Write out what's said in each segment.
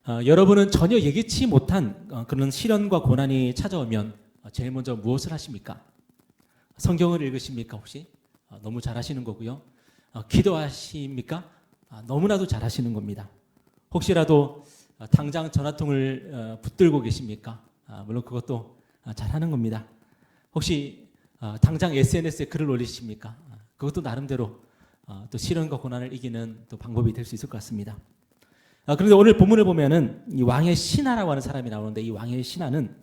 여러분은 전혀 예기치 못한 그런 시련과 고난이 찾아오면 제일 먼저 무엇을 하십니까? 성경을 읽으십니까 혹시? 너무 잘하시는 거고요. 기도하십니까? 너무나도 잘하시는 겁니다. 혹시라도 당장 전화통을 붙들고 계십니까? 물론 그것도 잘하는 겁니다. 혹시 당장 SNS에 글을 올리십니까? 그것도 나름대로 또 시련과 고난을 이기는 또 방법이 될 수 있을 것 같습니다. 그런데 오늘 본문을 보면은 이 왕의 신하라고 하는 사람이 나오는데, 이 왕의 신하는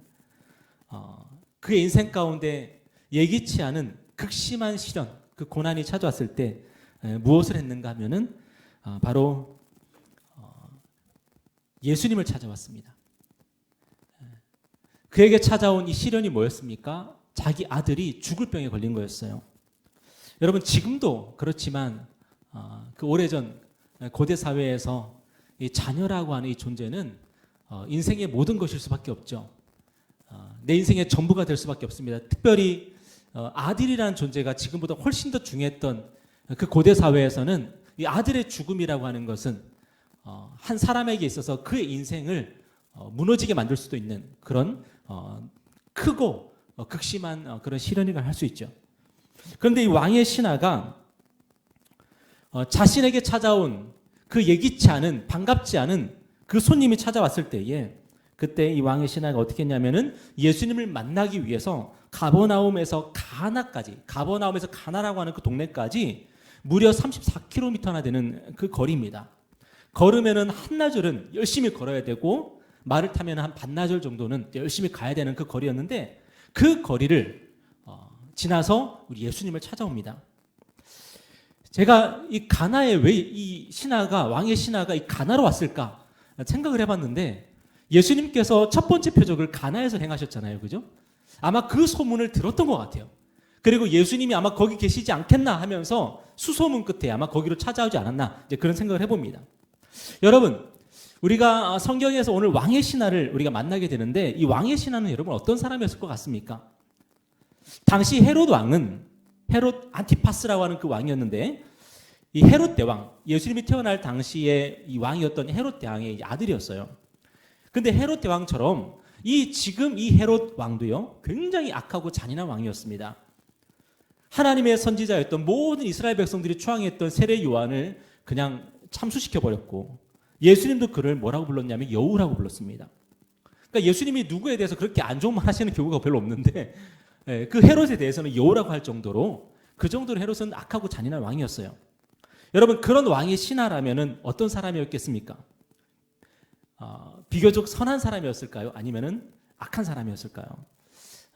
그의 인생 가운데 예기치 않은 극심한 시련, 그 고난이 찾아왔을 때 무엇을 했는가 하면은 바로 예수님을 찾아왔습니다. 그에게 찾아온 이 시련이 뭐였습니까? 자기 아들이 죽을 병에 걸린 거였어요. 여러분, 지금도 그렇지만 그 오래전 고대 사회에서 이 자녀라고 하는 이 존재는 인생의 모든 것일 수밖에 없죠. 내 인생의 전부가 될 수밖에 없습니다. 특별히 아들이라는 존재가 지금보다 훨씬 더 중요했던 그 고대 사회에서는 이 아들의 죽음이라고 하는 것은 한 사람에게 있어서 그의 인생을 무너지게 만들 수도 있는 그런 크고 극심한 그런 시련이라 할 수 있죠. 그런데 이 왕의 신하가 자신에게 찾아온 그 예기치 않은, 반갑지 않은 그 손님이 찾아왔을 때에, 그때 이 왕의 신하가 어떻게 했냐면은 예수님을 만나기 위해서 가버나움에서 가나라고 하는 그 동네까지 무려 34km나 되는 그 거리입니다. 걸으면은 한나절은 열심히 걸어야 되고, 말을 타면 한 반나절 정도는 열심히 가야 되는 그 거리였는데, 그 거리를 지나서 우리 예수님을 찾아옵니다. 제가 이 가나에 왜 이 신하가, 왕의 신하가 이 가나로 왔을까 생각을 해봤는데, 예수님께서 첫 번째 표적을 가나에서 행하셨잖아요, 그죠? 아마 그 소문을 들었던 것 같아요. 그리고 예수님이 아마 거기 계시지 않겠나 하면서 수소문 끝에 아마 거기로 찾아오지 않았나, 이제 그런 생각을 해봅니다. 여러분, 우리가 성경에서 오늘 왕의 신하를 우리가 만나게 되는데, 이 왕의 신하는 여러분 어떤 사람이었을 것 같습니까? 당시 헤롯 왕은 헤롯 안티파스라고 하는 그 왕이었는데, 이 헤롯 대왕, 예수님이 태어날 당시에 이 왕이었던 헤롯 대왕의 아들이었어요. 근데 헤롯 대왕처럼 지금 이 헤롯 왕도요, 굉장히 악하고 잔인한 왕이었습니다. 하나님의 선지자였던 모든 이스라엘 백성들이 추앙했던 세례 요한을 그냥 참수시켜 버렸고, 예수님도 그를 뭐라고 불렀냐면 여우라고 불렀습니다. 그러니까 예수님이 누구에 대해서 그렇게 안 좋은 말 하시는 경우가 별로 없는데, 그 헤롯에 대해서는 여우라고 할 정도로, 그 정도로 헤롯은 악하고 잔인한 왕이었어요. 여러분, 그런 왕의 신하라면은 어떤 사람이었겠습니까? 비교적 선한 사람이었을까요? 아니면은 악한 사람이었을까요?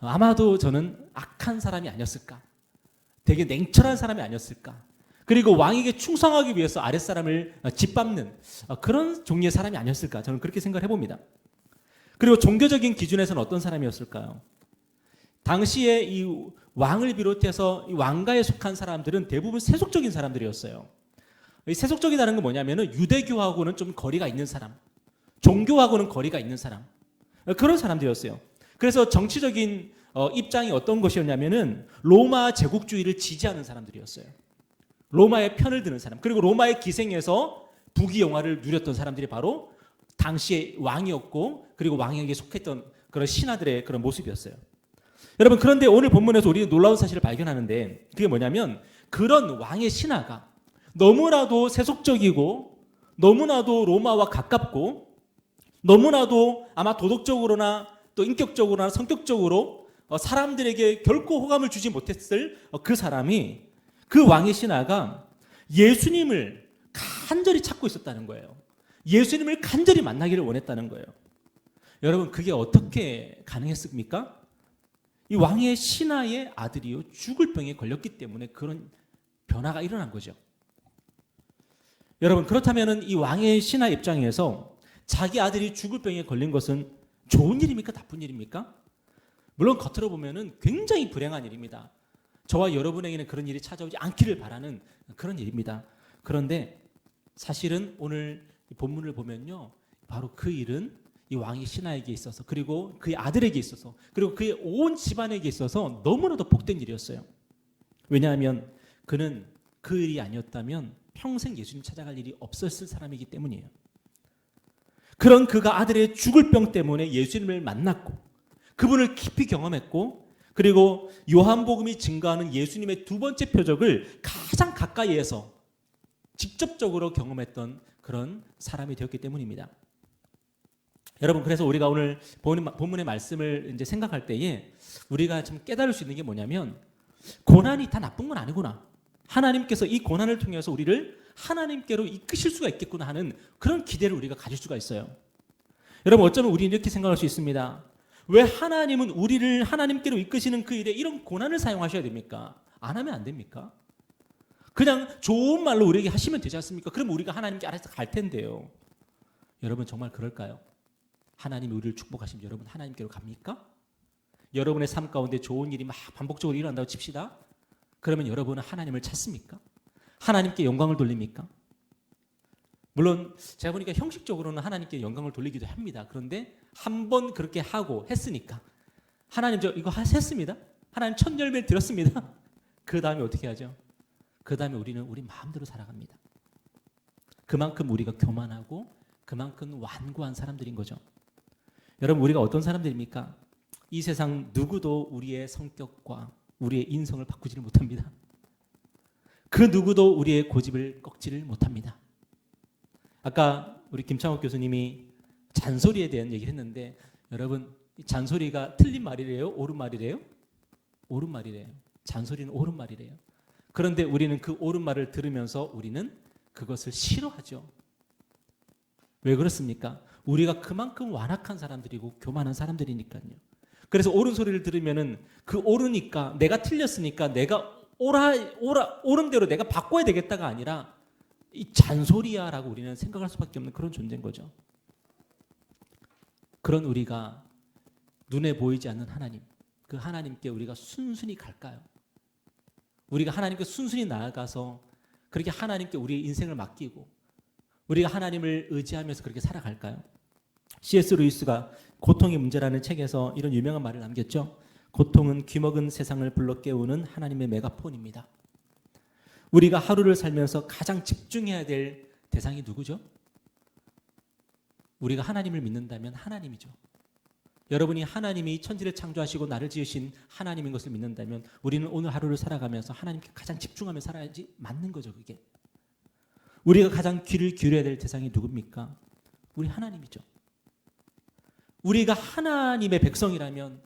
아마도 저는 악한 사람이 아니었을까? 되게 냉철한 사람이 아니었을까? 그리고 왕에게 충성하기 위해서 아랫사람을 짓밟는 그런 종류의 사람이 아니었을까? 저는 그렇게 생각을 해봅니다. 그리고 종교적인 기준에서는 어떤 사람이었을까요? 당시에 이 왕을 비롯해서 이 왕가에 속한 사람들은 대부분 세속적인 사람들이었어요. 이 세속적이라는 건 뭐냐면은 유대교하고는 좀 거리가 있는 사람, 종교하고는 거리가 있는 사람, 그런 사람들이었어요. 그래서 정치적인 입장이 어떤 것이었냐면은 로마 제국주의를 지지하는 사람들이었어요. 로마의 편을 드는 사람, 그리고 로마의 기생에서 부귀영화를 누렸던 사람들이 바로 당시의 왕이었고, 그리고 왕에게 속했던 그런 신하들의 그런 모습이었어요. 여러분, 그런데 오늘 본문에서 우리는 놀라운 사실을 발견하는데, 그게 뭐냐면 그런 왕의 신하가 너무나도 세속적이고, 너무나도 로마와 가깝고, 너무나도 아마 도덕적으로나 또 인격적으로나 성격적으로 사람들에게 결코 호감을 주지 못했을 그 사람이, 그 왕의 신하가 예수님을 간절히 찾고 있었다는 거예요. 예수님을 간절히 만나기를 원했다는 거예요. 여러분, 그게 어떻게 가능했습니까? 이 왕의 신하의 아들이요, 죽을 병에 걸렸기 때문에 그런 변화가 일어난 거죠. 여러분, 그렇다면 이 왕의 신하 입장에서 자기 아들이 죽을 병에 걸린 것은 좋은 일입니까? 나쁜 일입니까? 물론 겉으로 보면은 굉장히 불행한 일입니다. 저와 여러분에게는 그런 일이 찾아오지 않기를 바라는 그런 일입니다. 그런데 사실은 오늘 본문을 보면요, 바로 그 일은 이 왕의 신하에게 있어서, 그리고 그의 아들에게 있어서, 그리고 그의 온 집안에게 있어서 너무나도 복된 일이었어요. 왜냐하면 그는 그 일이 아니었다면 평생 예수님 찾아갈 일이 없었을 사람이기 때문이에요. 그런 그가 아들의 죽을 병 때문에 예수님을 만났고 그분을 깊이 경험했고 그리고 요한복음이 증거하는 예수님의 두 번째 표적을 가장 가까이에서 직접적으로 경험했던 그런 사람이 되었기 때문입니다. 여러분, 그래서 우리가 오늘 본문의 말씀을 이제 생각할 때에 우리가 좀 깨달을 수 있는 게 뭐냐면 고난이 다 나쁜 건 아니구나. 하나님께서 이 고난을 통해서 우리를 하나님께로 이끄실 수가 있겠구나 하는 그런 기대를 우리가 가질 수가 있어요. 여러분, 어쩌면 우리는 이렇게 생각할 수 있습니다. 왜 하나님은 우리를 하나님께로 이끄시는 그 일에 이런 고난을 사용하셔야 됩니까? 안 하면 안 됩니까? 그냥 좋은 말로 우리에게 하시면 되지 않습니까? 그럼 우리가 하나님께 알아서 갈 텐데요. 여러분, 정말 그럴까요? 하나님이 우리를 축복하시면 여러분 하나님께로 갑니까? 여러분의 삶 가운데 좋은 일이 막 반복적으로 일어난다고 칩시다. 그러면 여러분은 하나님을 찾습니까? 하나님께 영광을 돌립니까? 물론 제가 보니까 형식적으로는 하나님께 영광을 돌리기도 합니다. 그런데 한번 그렇게 하고 했으니까 하나님 저 이거 했습니다. 하나님 첫 열매를 드렸습니다. 그 다음에 어떻게 하죠? 그 다음에 우리는 우리 마음대로 살아갑니다. 그만큼 우리가 교만하고 그만큼 완고한 사람들인 거죠. 여러분, 우리가 어떤 사람들입니까? 이 세상 누구도 우리의 성격과 우리의 인성을 바꾸지를 못합니다. 그 누구도 우리의 고집을 꺾지를 못합니다. 아까 우리 김창욱 교수님이 잔소리에 대한 얘기를 했는데 여러분, 잔소리가 틀린 말이래요? 옳은 말이래요? 옳은 말이래요. 잔소리는 옳은 말이래요. 그런데 우리는 그 옳은 말을 들으면서 우리는 그것을 싫어하죠. 왜 그렇습니까? 우리가 그만큼 완악한 사람들이고 교만한 사람들이니까요. 그래서 옳은 소리를 들으면은 그 옳으니까 내가 틀렸으니까 내가 옳은 대로 내가 바꿔야 되겠다가 아니라 이 잔소리야라고 우리는 생각할 수밖에 없는 그런 존재인 거죠. 그런 우리가 눈에 보이지 않는 하나님, 그 하나님께 우리가 순순히 갈까요? 우리가 하나님께 순순히 나아가서 그렇게 하나님께 우리의 인생을 맡기고 우리가 하나님을 의지하면서 그렇게 살아갈까요? C.S. 루이스가 고통의 문제라는 책에서 이런 유명한 말을 남겼죠. 고통은 귀먹은 세상을 불러 깨우는 하나님의 메가폰입니다. 우리가 하루를 살면서 가장 집중해야 될 대상이 누구죠? 우리가 하나님을 믿는다면 하나님이죠. 여러분이 하나님이 천지를 창조하시고 나를 지으신 하나님인 것을 믿는다면 우리는 오늘 하루를 살아가면서 하나님께 가장 집중하며 살아야지 맞는 거죠. 그게 우리가 가장 귀를 기울여야 될 대상이 누굽니까? 우리 하나님이죠. 우리가 하나님의 백성이라면,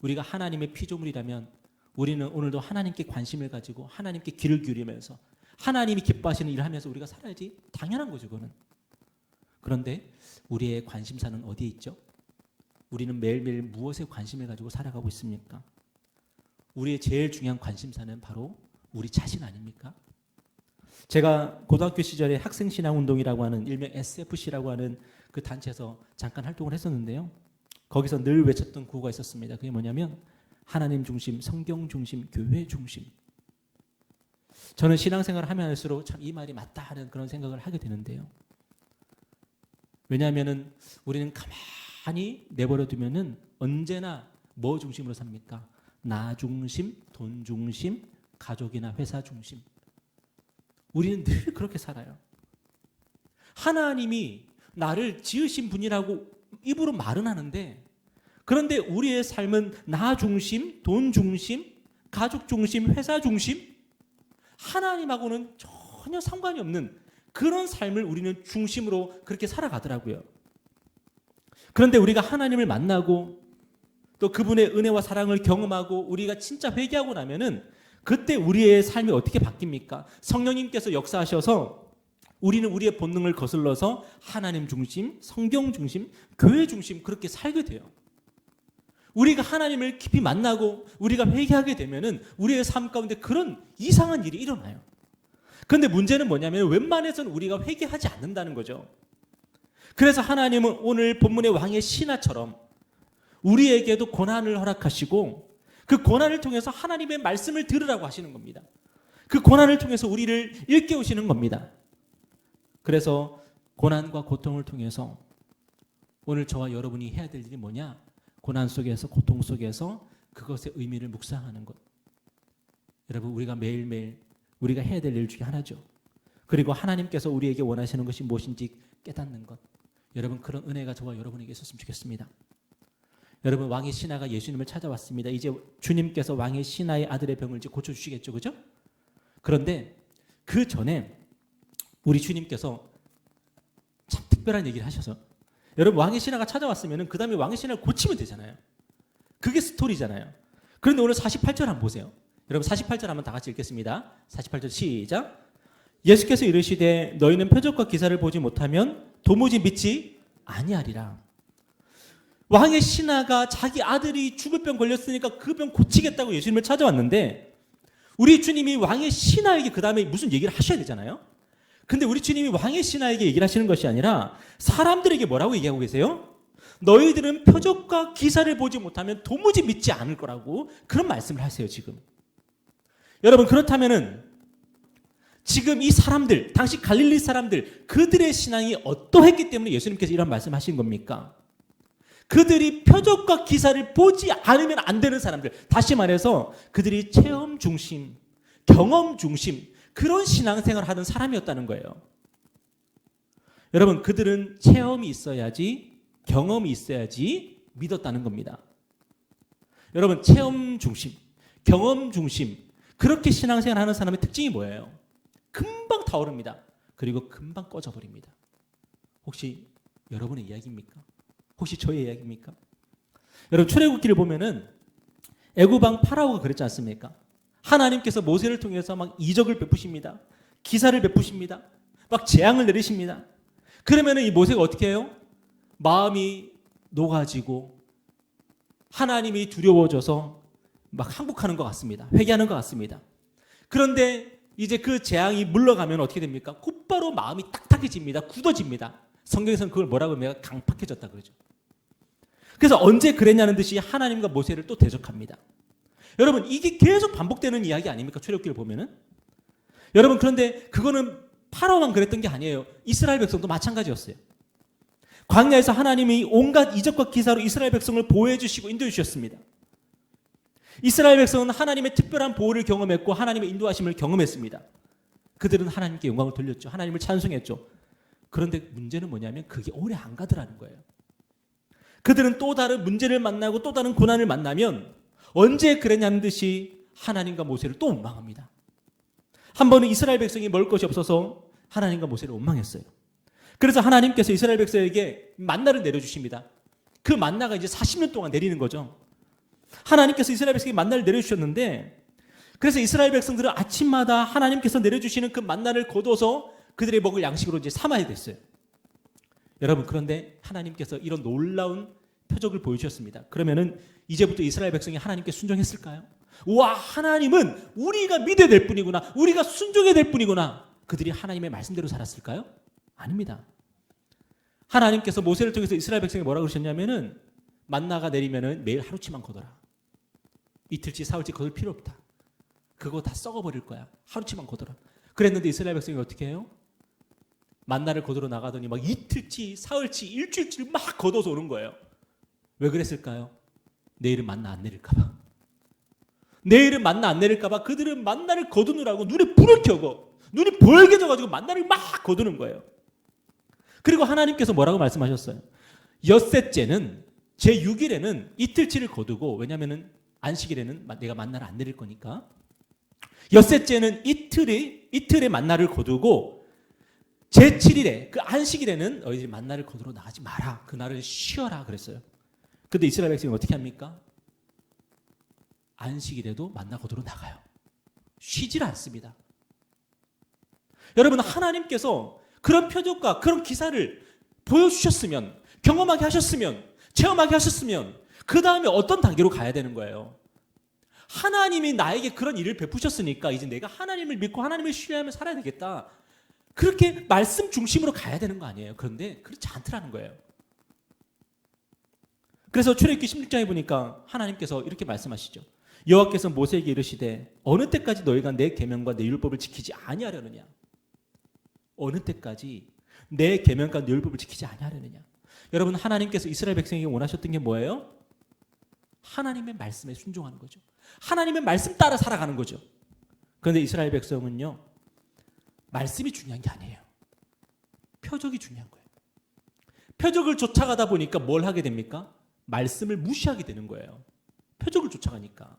우리가 하나님의 피조물이라면 우리는 오늘도 하나님께 관심을 가지고 하나님께 귀를 기울이면서 하나님이 기뻐하시는 일을 하면서 우리가 살아야지 당연한 거죠. 그거는. 그런데 우리의 관심사는 어디에 있죠? 우리는 매일매일 무엇에 관심을 가지고 살아가고 있습니까? 우리의 제일 중요한 관심사는 바로 우리 자신 아닙니까? 제가 고등학교 시절에 학생신앙운동이라고 하는 일명 SFC라고 하는 그 단체에서 잠깐 활동을 했었는데요. 거기서 늘 외쳤던 구호가 있었습니다. 그게 뭐냐면 하나님 중심, 성경 중심, 교회 중심. 저는 신앙생활을 하면 할수록 참 이 말이 맞다 하는 그런 생각을 하게 되는데요. 왜냐하면 우리는 가만히 내버려 두면은 언제나 뭐 중심으로 삽니까? 나 중심, 돈 중심, 가족이나 회사 중심. 우리는 늘 그렇게 살아요. 하나님이 나를 지으신 분이라고 입으로 말은 하는데 그런데 우리의 삶은 나 중심, 돈 중심, 가족 중심, 회사 중심 하나님하고는 전혀 상관이 없는 그런 삶을 우리는 중심으로 그렇게 살아가더라고요. 그런데 우리가 하나님을 만나고 또 그분의 은혜와 사랑을 경험하고 우리가 진짜 회개하고 나면은 그때 우리의 삶이 어떻게 바뀝니까? 성령님께서 역사하셔서 우리는 우리의 본능을 거슬러서 하나님 중심, 성경 중심, 교회 중심 그렇게 살게 돼요. 우리가 하나님을 깊이 만나고 우리가 회개하게 되면은 우리의 삶 가운데 그런 이상한 일이 일어나요. 그런데 문제는 뭐냐면 웬만해서는 우리가 회개하지 않는다는 거죠. 그래서 하나님은 오늘 본문의 왕의 신하처럼 우리에게도 고난을 허락하시고 그 고난을 통해서 하나님의 말씀을 들으라고 하시는 겁니다. 그 고난을 통해서 우리를 일깨우시는 겁니다. 그래서 고난과 고통을 통해서 오늘 저와 여러분이 해야 될 일이 뭐냐? 고난 속에서 고통 속에서 그것의 의미를 묵상하는 것. 여러분 우리가 매일매일 우리가 해야 될 일 중에 하나죠. 그리고 하나님께서 우리에게 원하시는 것이 무엇인지 깨닫는 것. 여러분 그런 은혜가 저와 여러분에게 있었으면 좋겠습니다. 여러분 왕의 신하가 예수님을 찾아왔습니다. 이제 주님께서 왕의 신하의 아들의 병을 이제 고쳐주시겠죠, 그죠? 그런데 그 전에 우리 주님께서 참 특별한 얘기를 하셔서 여러분 왕의 신하가 찾아왔으면 그 다음에 왕의 신하를 고치면 되잖아요. 그게 스토리잖아요. 그런데 오늘 48절 한번 보세요. 여러분 48절 한번 다 같이 읽겠습니다. 48절 시작. 예수께서 이르시되 너희는 표적과 기사를 보지 못하면 도무지 믿지 아니하리라. 왕의 신하가 자기 아들이 죽을 병 걸렸으니까 그 병 고치겠다고 예수님을 찾아왔는데 우리 주님이 왕의 신하에게 그 다음에 무슨 얘기를 하셔야 되잖아요. 근데 우리 주님이 왕의 신하에게 얘기를 하시는 것이 아니라 사람들에게 뭐라고 얘기하고 계세요? 너희들은 표적과 기사를 보지 못하면 도무지 믿지 않을 거라고 그런 말씀을 하세요 지금. 여러분 그렇다면은 지금 이 사람들, 당시 갈릴리 사람들, 그들의 신앙이 어떠했기 때문에 예수님께서 이런 말씀하신 겁니까? 그들이 표적과 기사를 보지 않으면 안 되는 사람들, 다시 말해서 그들이 체험 중심, 경험 중심 그런 신앙생활을 하던 사람이었다는 거예요. 여러분 그들은 체험이 있어야지, 경험이 있어야지 믿었다는 겁니다. 여러분 체험 중심, 경험 중심 그렇게 신앙생활 하는 사람의 특징이 뭐예요? 금방 타오릅니다. 그리고 금방 꺼져버립니다. 혹시 여러분의 이야기입니까? 혹시 저의 이야기입니까? 여러분 출애굽기를 보면은 애굽왕 파라오가 그랬지 않습니까? 하나님께서 모세를 통해서 막 이적을 베푸십니다. 기사를 베푸십니다. 막 재앙을 내리십니다. 그러면은 이 모세가 어떻게 해요? 마음이 녹아지고 하나님이 두려워져서 막 항복하는 것 같습니다. 회개하는 것 같습니다. 그런데 이제 그 재앙이 물러가면 어떻게 됩니까? 곧바로 마음이 딱딱해집니다. 굳어집니다. 성경에서는 그걸 뭐라고 합니까? 강팍해졌다 그러죠. 그래서 언제 그랬냐는 듯이 하나님과 모세를 또 대적합니다. 여러분 이게 계속 반복되는 이야기 아닙니까? 출애굽기를 보면은. 여러분 그런데 그거는 파라오만 그랬던 게 아니에요. 이스라엘 백성도 마찬가지였어요. 광야에서 하나님이 온갖 이적과 기사로 이스라엘 백성을 보호해 주시고 인도해 주셨습니다. 이스라엘 백성은 하나님의 특별한 보호를 경험했고 하나님의 인도하심을 경험했습니다. 그들은 하나님께 영광을 돌렸죠. 하나님을 찬송했죠. 그런데 문제는 뭐냐면 그게 오래 안 가더라는 거예요. 그들은 또 다른 문제를 만나고 또 다른 고난을 만나면 언제 그랬냐는 듯이 하나님과 모세를 또 원망합니다. 한 번은 이스라엘 백성이 먹을 것이 없어서 하나님과 모세를 원망했어요. 그래서 하나님께서 이스라엘 백성에게 만나를 내려주십니다. 그 만나가 이제 40년 동안 내리는 거죠. 하나님께서 이스라엘 백성에게 만나를 내려주셨는데 그래서 이스라엘 백성들은 아침마다 하나님께서 내려주시는 그 만나를 거둬서 그들이 먹을 양식으로 이제 삼아야 됐어요. 여러분 그런데 하나님께서 이런 놀라운 표적을 보여주셨습니다. 그러면은 이제부터 이스라엘 백성이 하나님께 순종했을까요? 와 하나님은 우리가 믿어야 될 뿐이구나. 우리가 순종해야 될 뿐이구나. 그들이 하나님의 말씀대로 살았을까요? 아닙니다. 하나님께서 모세를 통해서 이스라엘 백성에게 뭐라고 그러셨냐면은 만나가 내리면은 매일 하루치만 거둬라. 이틀치 사흘치 거둘 필요 없다. 그거 다 썩어버릴 거야. 하루치만 거둬라. 그랬는데 이스라엘 백성이 어떻게 해요? 만나를 거두러 나가더니 막 이틀치, 사흘치, 일주일치를 막 걷어서 오는 거예요. 왜 그랬을까요? 내일은 만나 안 내릴까 봐. 내일은 만나 안 내릴까 봐 그들은 만나를 거두느라고 눈에 불을 켜고 눈이 벌게져가지고 만나를 막 거두는 거예요. 그리고 하나님께서 뭐라고 말씀하셨어요? 엿새째는 제6일에는 이틀치를 거두고 왜냐하면 안식일에는 내가 만나를 안 내릴 거니까 엿새째는 이틀에 만나를 거두고 제7일에 그 안식일에는 너희들이 만나를 거두러 나가지 마라. 그날을 쉬어라 그랬어요. 근데 이스라엘 백성이 어떻게 합니까? 안식일에도 만나 거두러 나가요. 쉬질 않습니다. 여러분 하나님께서 그런 표적과 그런 기사를 보여주셨으면 경험하게 하셨으면 체험하게 하셨으면 그 다음에 어떤 단계로 가야 되는 거예요? 하나님이 나에게 그런 일을 베푸셨으니까 이제 내가 하나님을 믿고 하나님을 신뢰하며 살아야 되겠다. 그렇게 말씀 중심으로 가야 되는 거 아니에요? 그런데 그렇지 않더라는 거예요. 그래서 출애굽기 16장에 보니까 하나님께서 이렇게 말씀하시죠. 여호와께서 모세에게 이르시되 어느 때까지 너희가 내 계명과 내 율법을 지키지 아니하려느냐? 어느 때까지 내 계명과 내 율법을 지키지 아니하려느냐? 여러분 하나님께서 이스라엘 백성에게 원하셨던 게 뭐예요? 하나님의 말씀에 순종하는 거죠. 하나님의 말씀 따라 살아가는 거죠. 그런데 이스라엘 백성은요. 말씀이 중요한 게 아니에요. 표적이 중요한 거예요. 표적을 쫓아가다 보니까 뭘 하게 됩니까? 말씀을 무시하게 되는 거예요. 표적을 쫓아가니까.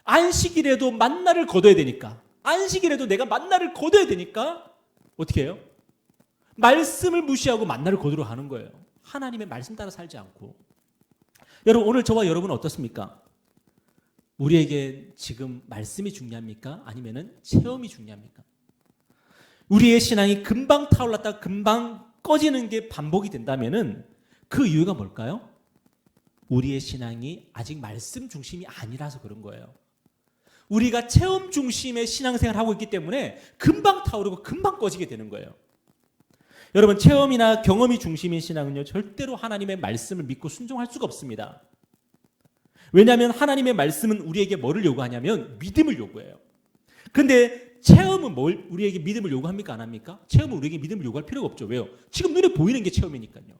안식일에도 만나를 거둬야 되니까, 안식일에도 내가 만나를 거둬야 되니까 어떻게 해요? 말씀을 무시하고 만나를 거두러 가는 거예요. 하나님의 말씀 따라 살지 않고. 여러분, 오늘 저와 여러분은 어떻습니까? 우리에게 지금 말씀이 중요합니까? 아니면은 체험이 중요합니까? 우리의 신앙이 금방 타올랐다가 금방 꺼지는 게 반복이 된다면은 그 이유가 뭘까요? 우리의 신앙이 아직 말씀 중심이 아니라서 그런 거예요. 우리가 체험 중심의 신앙생활을 하고 있기 때문에 금방 타오르고 금방 꺼지게 되는 거예요. 여러분, 체험이나 경험이 중심인 신앙은요, 절대로 하나님의 말씀을 믿고 순종할 수가 없습니다. 왜냐하면 하나님의 말씀은 우리에게 뭐를 요구하냐면 믿음을 요구해요. 그런데 체험은 뭘 우리에게 믿음을 요구합니까? 안 합니까? 체험은 우리에게 믿음을 요구할 필요가 없죠. 왜요? 지금 눈에 보이는 게 체험이니까요.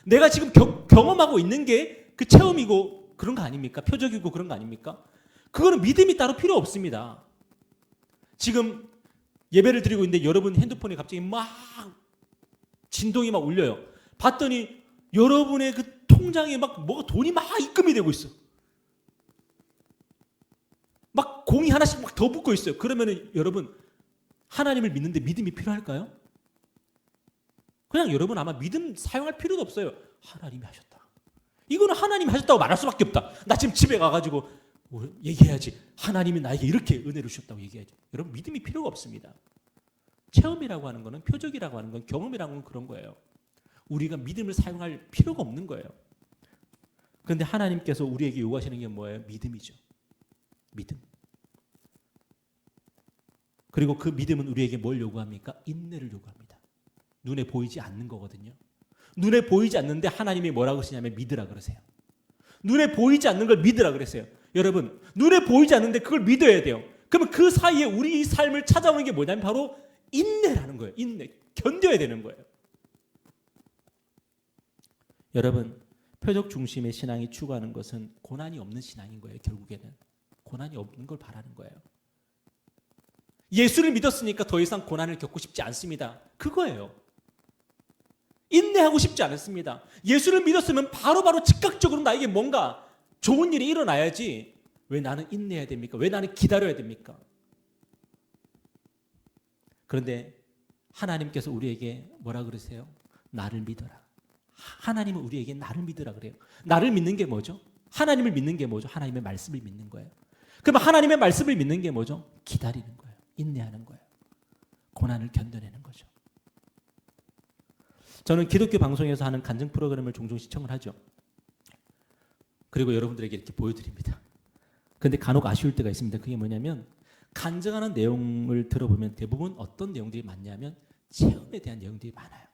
내가 지금 경험하고 있는 게 그 체험이고 그런 거 아닙니까? 표적이고 그런 거 아닙니까? 그거는 믿음이 따로 필요 없습니다. 지금 예배를 드리고 있는데 여러분 핸드폰에 갑자기 막 진동이 막 울려요. 봤더니 여러분의 그 통장에 막 뭐가 돈이 막 입금이 되고 있어. 막 공이 하나씩 막 더 붙고 있어요. 그러면은 여러분, 하나님을 믿는데 믿음이 필요할까요? 그냥 여러분 아마 믿음 사용할 필요도 없어요. 하나님이 하셨다. 이거는 하나님이 하셨다고 말할 수밖에 없다. 나 지금 집에 가가지고 얘기해야지. 하나님이 나에게 이렇게 은혜를 주셨다고 얘기해야지. 여러분, 믿음이 필요가 없습니다. 체험이라고 하는 거는, 표적이라고 하는 건, 경험이라고 하는 건 그런 거예요. 우리가 믿음을 사용할 필요가 없는 거예요. 그런데 하나님께서 우리에게 요구하시는 게 뭐예요? 믿음이죠. 믿음. 그리고 그 믿음은 우리에게 뭘 요구합니까? 인내를 요구합니다. 눈에 보이지 않는 거거든요. 눈에 보이지 않는데 하나님이 뭐라고 하시냐면 믿으라 그러세요. 눈에 보이지 않는 걸 믿으라 그랬어요. 여러분, 눈에 보이지 않는데 그걸 믿어야 돼요. 그러면 그 사이에 우리 삶을 찾아오는 게 뭐냐면 바로 인내라는 거예요. 인내. 견뎌야 되는 거예요. 여러분, 표적 중심의 신앙이 추구하는 것은 고난이 없는 신앙인 거예요. 결국에는 고난이 없는 걸 바라는 거예요. 예수를 믿었으니까 더 이상 고난을 겪고 싶지 않습니다. 그거예요. 인내하고 싶지 않습니다. 예수를 믿었으면 바로바로 즉각적으로 나에게 뭔가 좋은 일이 일어나야지. 왜 나는 인내해야 됩니까? 왜 나는 기다려야 됩니까? 그런데 하나님께서 우리에게 뭐라 그러세요? 나를 믿어라. 하나님은 우리에게 나를 믿으라 그래요. 나를 믿는 게 뭐죠? 하나님을 믿는 게 뭐죠? 하나님의 말씀을 믿는 거예요. 그럼 하나님의 말씀을 믿는 게 뭐죠? 기다리는 거예요. 인내하는 거예요. 고난을 견뎌내는 거죠. 저는 기독교 방송에서 하는 간증 프로그램을 종종 시청을 하죠. 그리고 여러분들에게 이렇게 보여드립니다. 그런데 간혹 아쉬울 때가 있습니다. 그게 뭐냐면 간증하는 내용을 들어보면 대부분 어떤 내용들이 많냐면 체험에 대한 내용들이 많아요.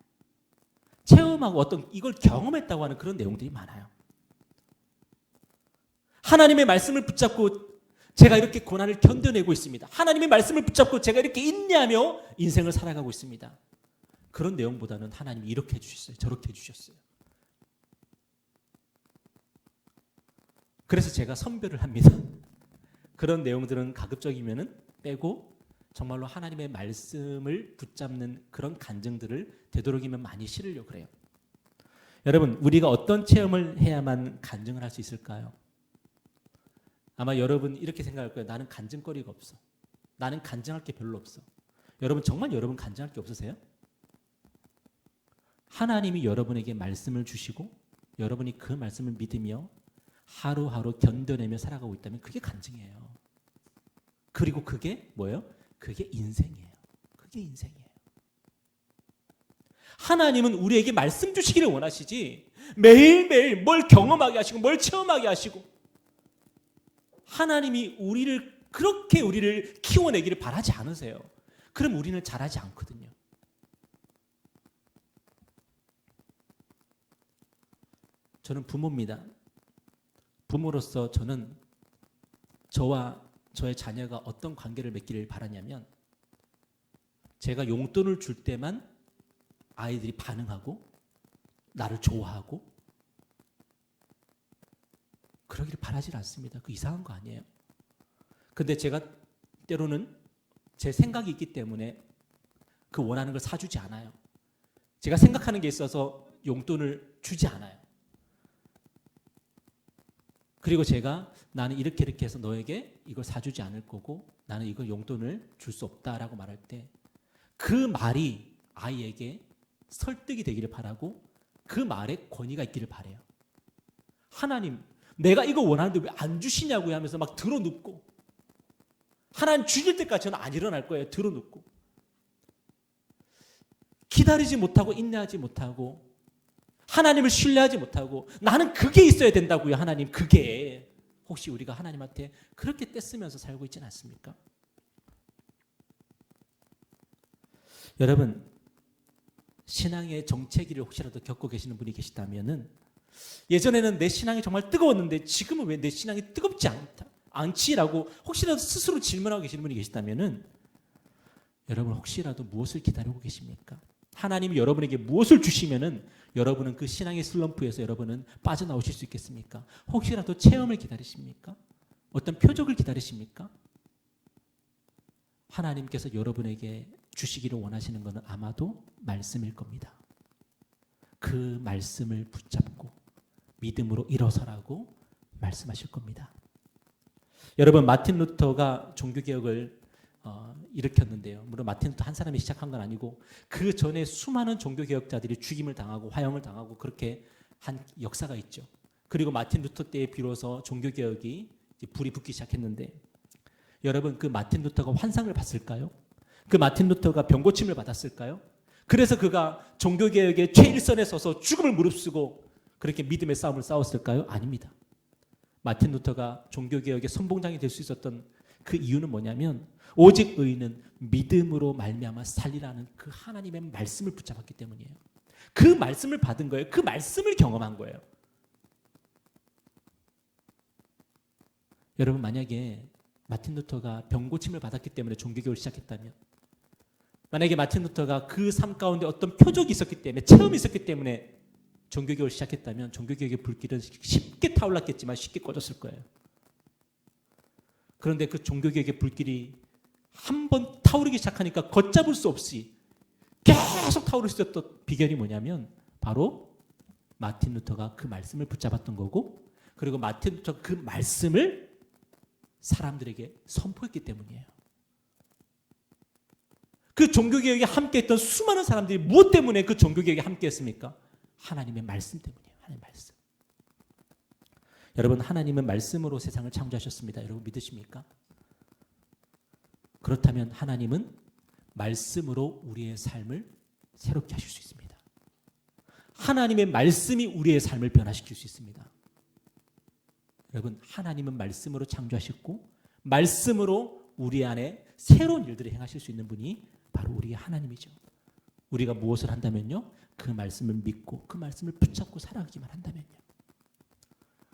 체험하고 어떤 이걸 경험했다고 하는 그런 내용들이 많아요. 하나님의 말씀을 붙잡고 제가 이렇게 고난을 견뎌내고 있습니다. 하나님의 말씀을 붙잡고 제가 이렇게 인내하며 인생을 살아가고 있습니다. 그런 내용보다는 하나님이 이렇게 해주셨어요. 저렇게 해주셨어요. 그래서 제가 선별을 합니다. 그런 내용들은 가급적이면은 빼고 정말로 하나님의 말씀을 붙잡는 그런 간증들을 되도록이면 많이 실으려고 그래요. 여러분, 우리가 어떤 체험을 해야만 간증을 할 수 있을까요? 아마 여러분 이렇게 생각할 거예요. 나는 간증거리가 없어. 나는 간증할 게 별로 없어. 여러분, 정말 여러분 간증할 게 없으세요? 하나님이 여러분에게 말씀을 주시고 여러분이 그 말씀을 믿으며 하루하루 견뎌내며 살아가고 있다면 그게 간증이에요. 그리고 그게 뭐예요? 그게 인생이에요. 그게 인생이에요. 하나님은 우리에게 말씀 주시기를 원하시지 매일매일 뭘 경험하게 하시고 뭘 체험하게 하시고 하나님이 그렇게 우리를 키워내기를 바라지 않으세요. 그럼 우리는 잘하지 않거든요. 저는 부모입니다. 부모로서 저는 저와 저의 자녀가 어떤 관계를 맺기를 바라냐면 제가 용돈을 줄 때만 아이들이 반응하고 나를 좋아하고 그러기를 바라지 않습니다. 그 이상한 거 아니에요. 근데 제가 때로는 제 생각이 있기 때문에 그 원하는 걸 사주지 않아요. 제가 생각하는 게 있어서 용돈을 주지 않아요. 그리고 제가 나는 이렇게 해서 너에게 이걸 사주지 않을 거고 나는 이걸 용돈을 줄 수 없다라고 말할 때 그 말이 아이에게 설득이 되기를 바라고 그 말에 권위가 있기를 바라요. 하나님, 내가 이거 원하는데 왜 안 주시냐고 하면서 막 들어눕고 하나님 주실 때까지 저는 안 일어날 거예요. 들어눕고 기다리지 못하고 인내하지 못하고 하나님을 신뢰하지 못하고 나는 그게 있어야 된다고요. 하나님 그게. 혹시 우리가 하나님한테 그렇게 떼쓰면서 살고 있지는 않습니까? 여러분, 신앙의 정체기를 혹시라도 겪고 계시는 분이 계시다면은 예전에는 내 신앙이 정말 뜨거웠는데 지금은 왜 내 신앙이 뜨겁지 않지라고 혹시라도 스스로 질문하고 계시는 분이 계시다면은 여러분 혹시라도 무엇을 기다리고 계십니까? 하나님이 여러분에게 무엇을 주시면은 여러분은 그 신앙의 슬럼프에서 여러분은 빠져나오실 수 있겠습니까? 혹시라도 체험을 기다리십니까? 어떤 표적을 기다리십니까? 하나님께서 여러분에게 주시기를 원하시는 것은 아마도 말씀일 겁니다. 그 말씀을 붙잡고 믿음으로 일어서라고 말씀하실 겁니다. 여러분, 마틴 루터가 종교개혁을 일으켰는데요. 물론 마틴 루터 한 사람이 시작한 건 아니고 그 전에 수많은 종교개혁자들이 죽임을 당하고 화형을 당하고 그렇게 한 역사가 있죠. 그리고 마틴 루터 때에 비로소 종교개혁이 불이 붙기 시작했는데 여러분, 그 마틴 루터가 환상을 봤을까요? 그 마틴 루터가 병고침을 받았을까요? 그래서 그가 종교개혁의 최일선에 서서 죽음을 무릅쓰고 그렇게 믿음의 싸움을 싸웠을까요? 아닙니다. 마틴 루터가 종교개혁의 선봉장이 될 수 있었던 그 이유는 뭐냐면 오직 의인은 믿음으로 말미암아 살리라는 그 하나님의 말씀을 붙잡았기 때문이에요. 그 말씀을 받은 거예요. 그 말씀을 경험한 거예요. 여러분, 만약에 마틴 루터가 병고침을 받았기 때문에 종교개혁을 시작했다면, 만약에 마틴 루터가 그 삶 가운데 어떤 표적이 있었기 때문에, 체험이 있었기 때문에 종교개혁을 시작했다면 종교개혁의 불길은 쉽게 타올랐겠지만 쉽게 꺼졌을 거예요. 그런데 그 종교개혁의 불길이 한번 타오르기 시작하니까 걷잡을 수 없이 계속 타오를 수 있었던 비결이 뭐냐면 바로 마틴 루터가 그 말씀을 붙잡았던 거고, 그리고 마틴 루터가 그 말씀을 사람들에게 선포했기 때문이에요. 그 종교개혁에 함께했던 수많은 사람들이 무엇 때문에 그 종교개혁에 함께했습니까? 하나님의 말씀 때문이에요. 하나님의 말씀. 여러분, 하나님은 말씀으로 세상을 창조하셨습니다. 여러분 믿으십니까? 그렇다면 하나님은 말씀으로 우리의 삶을 새롭게 하실 수 있습니다. 하나님의 말씀이 우리의 삶을 변화시킬 수 있습니다. 여러분, 하나님은 말씀으로 창조하셨고 말씀으로 우리 안에 새로운 일들을 행하실 수 있는 분이 바로 우리 하나님이죠. 우리가 무엇을 한다면요, 그 말씀을 믿고 그 말씀을 붙잡고 살아가기만 한다면요.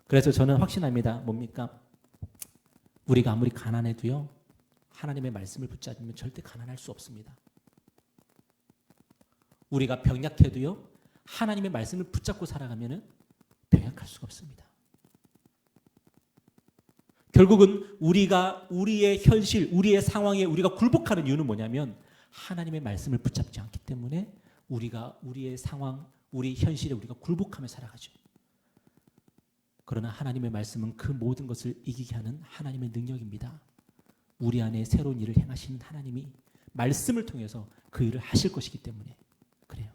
그래서 저는 확신합니다. 뭡니까? 우리가 아무리 가난해도요, 하나님의 말씀을 붙잡으면 절대 가난할 수 없습니다. 우리가 병약해도요, 하나님의 말씀을 붙잡고 살아가면 병약할 수가 없습니다. 결국은 우리가 우리의 현실, 우리의 상황에 우리가 굴복하는 이유는 뭐냐면 하나님의 말씀을 붙잡지 않기 때문에 우리가 우리의 상황, 우리 현실에 우리가 굴복하며 살아가죠. 그러나 하나님의 말씀은 그 모든 것을 이기게 하는 하나님의 능력입니다. 우리 안에 새로운 일을 행하시는 하나님이 말씀을 통해서 그 일을 하실 것이기 때문에 그래요.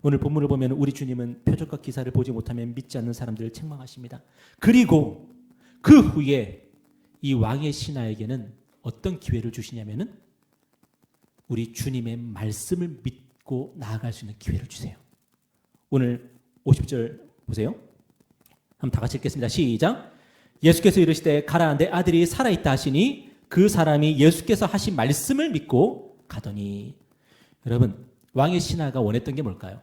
오늘 본문을 보면 우리 주님은 표적과 기사를 보지 못하면 믿지 않는 사람들을 책망하십니다. 그리고 그 후에 이 왕의 신하에게는 어떤 기회를 주시냐면은 우리 주님의 말씀을 믿고 나아갈 수 있는 기회를 주세요. 오늘 50절 보세요. 한번 다 같이 읽겠습니다. 시작. 예수께서 이르시되 가라, 내 아들이 살아있다 하시니 그 사람이 예수께서 하신 말씀을 믿고 가더니. 여러분, 왕의 신하가 원했던 게 뭘까요?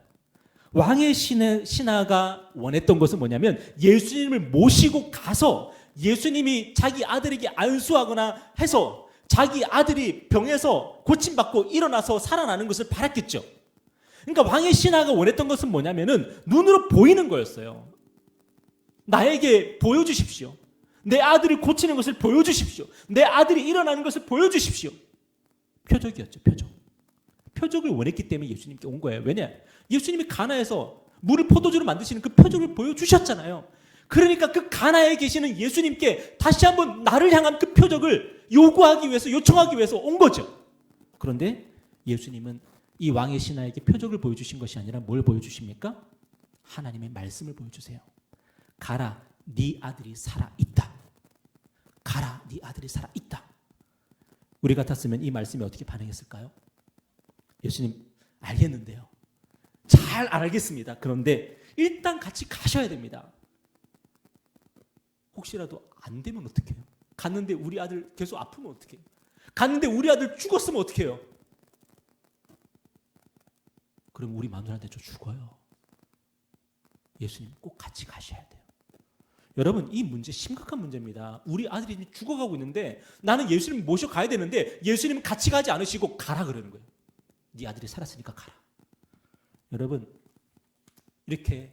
왕의 신하가 원했던 것은 뭐냐면 예수님을 모시고 가서 예수님이 자기 아들에게 안수하거나 해서 자기 아들이 병에서 고침받고 일어나서 살아나는 것을 바랐겠죠. 그러니까 왕의 신하가 원했던 것은 뭐냐면은 눈으로 보이는 거였어요. 나에게 보여주십시오. 내 아들이 고치는 것을 보여주십시오. 내 아들이 일어나는 것을 보여주십시오. 표적이었죠. 표적을 원했기 때문에 예수님께 온 거예요. 왜냐? 예수님이 가나에서 물을 포도주로 만드시는 그 표적을 보여주셨잖아요. 그러니까 그 가나에 계시는 예수님께 다시 한번 나를 향한 그 표적을 요구하기 위해서, 요청하기 위해서 온 거죠. 그런데 예수님은 이 왕의 신하에게 표적을 보여주신 것이 아니라 뭘 보여주십니까? 하나님의 말씀을 보여주세요. 가라, 네 아들이 살아있다. 가라, 네 아들이 살아있다. 우리 같았으면 이 말씀에 어떻게 반응했을까요? 예수님, 알겠는데요. 잘 알겠습니다. 그런데 일단 같이 가셔야 됩니다. 혹시라도 안 되면 어떡해요? 갔는데 우리 아들 계속 아프면 어떡해요? 갔는데 우리 아들 죽었으면 어떡해요? 그럼 우리 마누라한테 저 죽어요. 예수님 꼭 같이 가셔야 돼요. 여러분, 이 문제 심각한 문제입니다. 우리 아들이 죽어가고 있는데 나는 예수님 모셔가야 되는데 예수님은 같이 가지 않으시고 가라 그러는 거예요. 네 아들이 살았으니까 가라. 여러분, 이렇게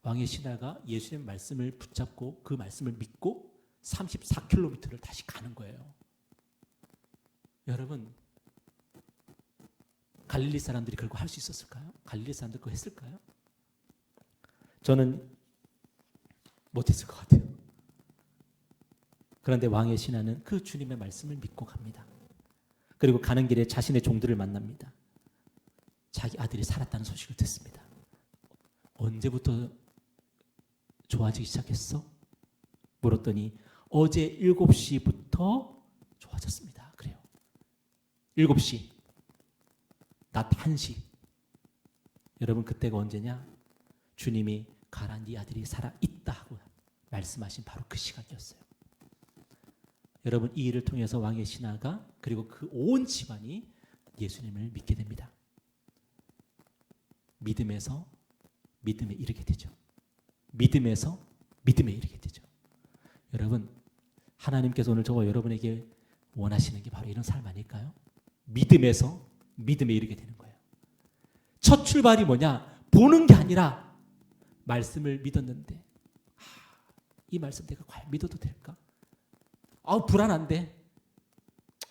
왕의 신하가 예수님의 말씀을 붙잡고 그 말씀을 믿고 34km를 다시 가는 거예요. 여러분, 갈릴리 사람들이 그걸 할 수 있었을까요? 갈릴리 사람들 그거 했을까요? 저는 못했을 것 같아요. 그런데 왕의 신하는 그 주님의 말씀을 믿고 갑니다. 그리고 가는 길에 자신의 종들을 만납니다. 자기 아들이 살았다는 소식을 듣습니다. 언제부터 좋아지기 시작했어? 물었더니 어제 7시부터 좋아졌습니다. 그래요. 7시, 낮 1시. 여러분, 그때가 언제냐? 주님이 가라, 네 아들이 살아있다 하고 말씀하신 바로 그 시각이었어요. 여러분, 이 일을 통해서 왕의 신하가 그리고 그 온 집안이 예수님을 믿게 됩니다. 믿음에서 믿음에 이르게 되죠. 믿음에서 믿음에 이르게 되죠. 여러분, 하나님께서 오늘 저와 여러분에게 원하시는 게 바로 이런 삶 아닐까요? 믿음에서 믿음에 이르게 되는 거예요. 첫 출발이 뭐냐? 보는 게 아니라 말씀을 믿었는데 이 말씀 내가 과연 믿어도 될까? 불안한데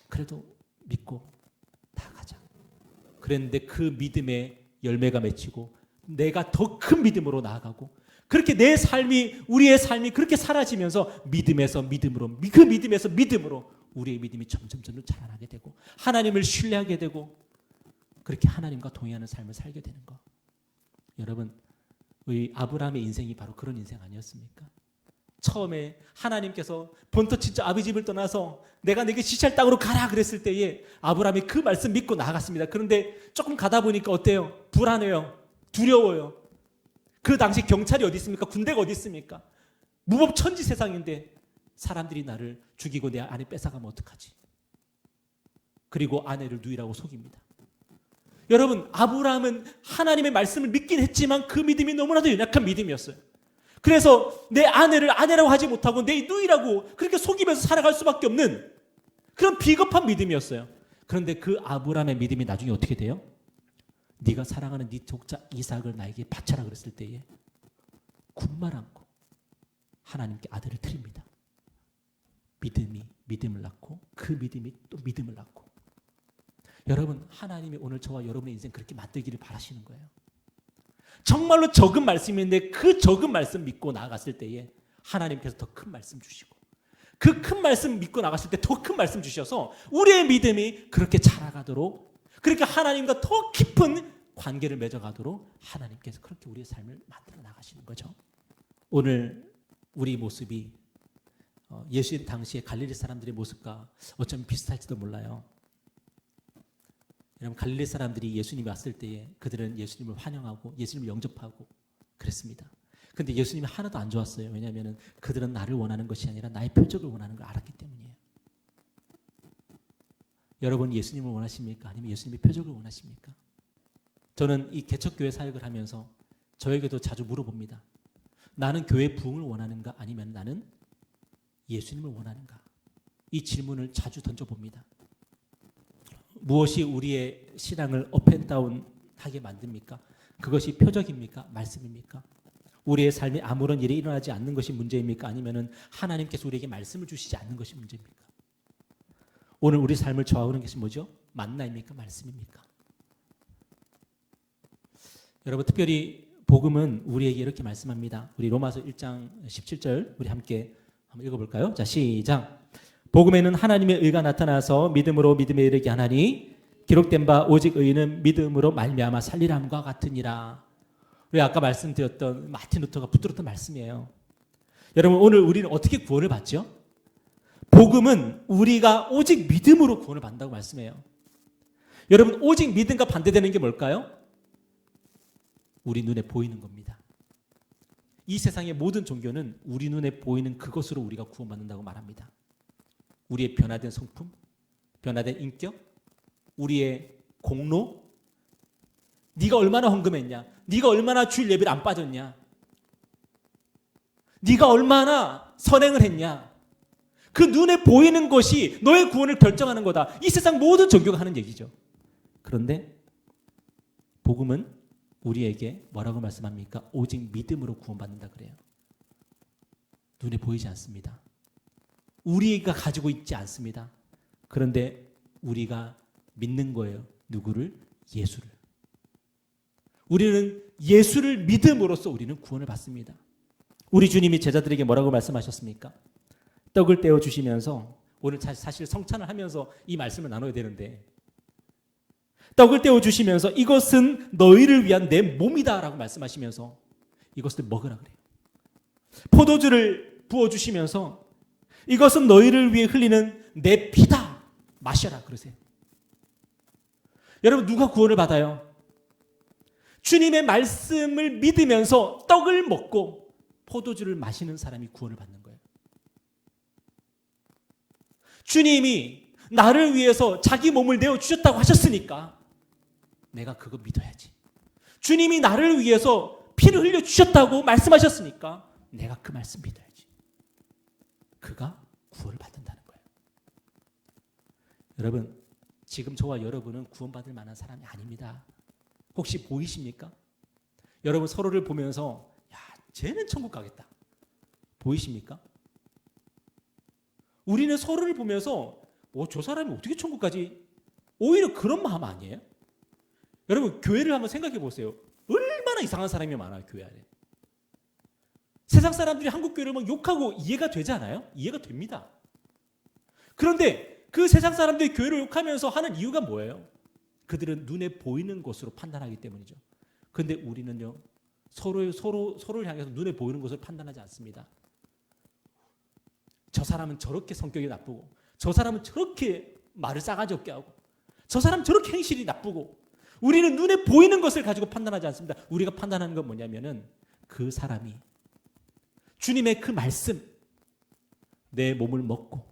그래도 믿고 나아가자. 그랬는데 그 믿음의 열매가 맺히고 내가 더 큰 믿음으로 나아가고 그렇게 내 삶이, 우리의 삶이 그렇게 사라지면서 믿음에서 믿음으로, 그 믿음에서 믿음으로 우리의 믿음이 점점 자라나게 되고 하나님을 신뢰하게 되고 그렇게 하나님과 동의하는 삶을 살게 되는 거. 여러분, 우리 아브라함의 인생이 바로 그런 인생 아니었습니까? 처음에 하나님께서 본토 친척 아비 집을 떠나서 내가 내게 지시할 땅으로 가라 그랬을 때에 아브라함이 그 말씀 믿고 나갔습니다. 그런데 조금 가다 보니까 어때요? 불안해요. 두려워요. 그 당시 경찰이 어디 있습니까? 군대가 어디 있습니까? 무법천지 세상인데 사람들이 나를 죽이고 내 아내 뺏어가면 어떡하지? 그리고 아내를 누이라고 속입니다. 여러분, 아브라함은 하나님의 말씀을 믿긴 했지만 그 믿음이 너무나도 연약한 믿음이었어요. 그래서 내 아내를 아내라고 하지 못하고 내 누이라고 그렇게 속이면서 살아갈 수밖에 없는 그런 비겁한 믿음이었어요. 그런데 그 아브라함의 믿음이 나중에 어떻게 돼요? 네가 사랑하는 네 독자 이삭을 나에게 바쳐라 그랬을 때에 군말 않고 하나님께 아들을 드립니다. 믿음이 믿음을 낳고 그 믿음이 또 믿음을 낳고. 여러분, 하나님이 오늘 저와 여러분의 인생 그렇게 만들기를 바라시는 거예요. 정말로 적은 말씀인데 그 적은 말씀 믿고 나아갔을 때에 하나님께서 더 큰 말씀 주시고 그 큰 말씀 믿고 나갔을 때 더 큰 말씀 주셔서 우리의 믿음이 그렇게 자라가도록, 그렇게 하나님과 더 깊은 관계를 맺어가도록 하나님께서 그렇게 우리의 삶을 만들어 나가시는 거죠. 오늘 우리 모습이 예수님 당시의 갈릴리 사람들의 모습과 어쩌면 비슷할지도 몰라요. 여러분, 갈릴리 사람들이 예수님이 왔을 때에 그들은 예수님을 환영하고 예수님을 영접하고 그랬습니다. 그런데 예수님이 하나도 안 좋았어요. 왜냐하면 그들은 나를 원하는 것이 아니라 나의 표적을 원하는 걸 알았기 때문이에요. 여러분, 예수님을 원하십니까? 아니면 예수님의 표적을 원하십니까? 저는 이 개척교회 사역을 하면서 저에게도 자주 물어봅니다. 나는 교회 부흥을 원하는가? 아니면 나는 예수님을 원하는가? 이 질문을 자주 던져봅니다. 무엇이 우리의 신앙을 업앤다운 하게 만듭니까? 그것이 표적입니까? 말씀입니까? 우리의 삶에 아무런 일이 일어나지 않는 것이 문제입니까? 아니면 하나님께서 우리에게 말씀을 주시지 않는 것이 문제입니까? 오늘 우리 삶을 좌우하는 것이 뭐죠? 만나입니까? 말씀입니까? 여러분 특별히 복음은 우리에게 이렇게 말씀합니다. 우리 로마서 1장 17절 우리 함께 한번 읽어볼까요? 자, 시작. 복음에는 하나님의 의가 나타나서 믿음으로 믿음에 이르게 하나니 기록된 바 오직 의인은 믿음으로 말미암아 살리람과 같으니라. 우리 아까 말씀드렸던 마틴 루터가 붙들었던 말씀이에요. 여러분 오늘 우리는 어떻게 구원을 받죠? 복음은 우리가 오직 믿음으로 구원을 받는다고 말씀해요. 여러분 오직 믿음과 반대되는 게 뭘까요? 우리 눈에 보이는 겁니다. 이 세상의 모든 종교는 우리 눈에 보이는 그것으로 우리가 구원받는다고 말합니다. 우리의 변화된 성품, 변화된 인격, 우리의 공로, 네가 얼마나 헌금했냐, 네가 얼마나 주일 예배를 안 빠졌냐, 네가 얼마나 선행을 했냐, 그 눈에 보이는 것이 너의 구원을 결정하는 거다. 이 세상 모든 종교가 하는 얘기죠. 그런데 복음은 우리에게 뭐라고 말씀합니까? 오직 믿음으로 구원받는다 그래요. 눈에 보이지 않습니다. 우리가 가지고 있지 않습니다. 그런데 우리가 믿는 거예요. 누구를? 예수를. 우리는 예수를 믿음으로써 우리는 구원을 받습니다. 우리 주님이 제자들에게 뭐라고 말씀하셨습니까? 떡을 떼어 주시면서, 오늘 사실 성찬을 하면서 이 말씀을 나눠야 되는데, 떡을 떼어 주시면서 이것은 너희를 위한 내 몸이다 라고 말씀하시면서 이것을 먹으라 그래요. 포도주를 부어 주시면서 이것은 너희를 위해 흘리는 내 피다, 마셔라 그러세요. 여러분 누가 구원을 받아요? 주님의 말씀을 믿으면서 떡을 먹고 포도주를 마시는 사람이 구원을 받는 거예요. 주님이 나를 위해서 자기 몸을 내어주셨다고 하셨으니까 내가 그거 믿어야지. 주님이 나를 위해서 피를 흘려주셨다고 말씀하셨으니까 내가 그 말씀 믿어야지. 그가 구원을 받는다는 거예요. 여러분 지금 저와 여러분은 구원받을 만한 사람이 아닙니다. 혹시 보이십니까? 여러분 서로를 보면서 야 쟤는 천국 가겠다. 보이십니까? 우리는 서로를 보면서 저 사람이 어떻게 천국 가지? 오히려 그런 마음 아니에요? 여러분 교회를 한번 생각해 보세요. 얼마나 이상한 사람이 많아요 교회 안에. 세상 사람들이 한국 교회를 막 욕하고 이해가 되지 않아요? 이해가 됩니다. 그런데 그 세상 사람들이 교회를 욕하면서 하는 이유가 뭐예요? 그들은 눈에 보이는 것으로 판단하기 때문이죠. 그런데 우리는요 서로를 향해서 눈에 보이는 것을 판단하지 않습니다. 저 사람은 저렇게 성격이 나쁘고, 저 사람은 저렇게 말을 싸가지 없게 하고, 저 사람은 저렇게 행실이 나쁘고, 우리는 눈에 보이는 것을 가지고 판단하지 않습니다. 우리가 판단하는 건 뭐냐면은 그 사람이 주님의 그 말씀, 내 몸을 먹고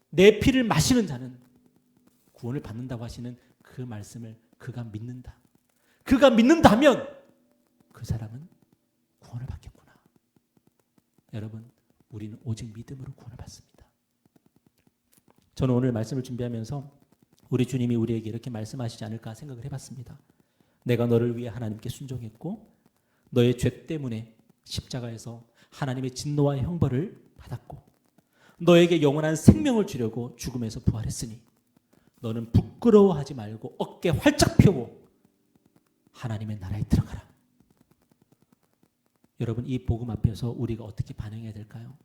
내 피를 마시는 자는 구원을 받는다고 하시는 그 말씀을 그가 믿는다. 그가 믿는다면 그 사람은 구원을 받겠구나. 여러분 우리는 오직 믿음으로 구원을 받습니다. 저는 오늘 말씀을 준비하면서 우리 주님이 우리에게 이렇게 말씀하시지 않을까 생각을 해봤습니다. 내가 너를 위해 하나님께 순종했고 너의 죄 때문에 십자가에서 하나님의 진노와 형벌을 받았고 너에게 영원한 생명을 주려고 죽음에서 부활했으니 너는 부끄러워하지 말고 어깨 활짝 펴고 하나님의 나라에 들어가라. 여러분 이 복음 앞에서 우리가 어떻게 반응해야 될까요?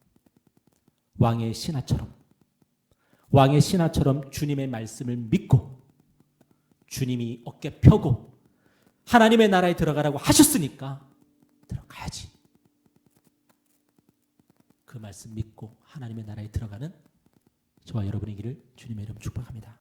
왕의 신하처럼 주님의 말씀을 믿고 주님이 어깨 펴고 하나님의 나라에 들어가라고 하셨으니까 들어가야지. 그 말씀 믿고 하나님의 나라에 들어가는 저와 여러분의 길을 주님의 이름으로 축복합니다.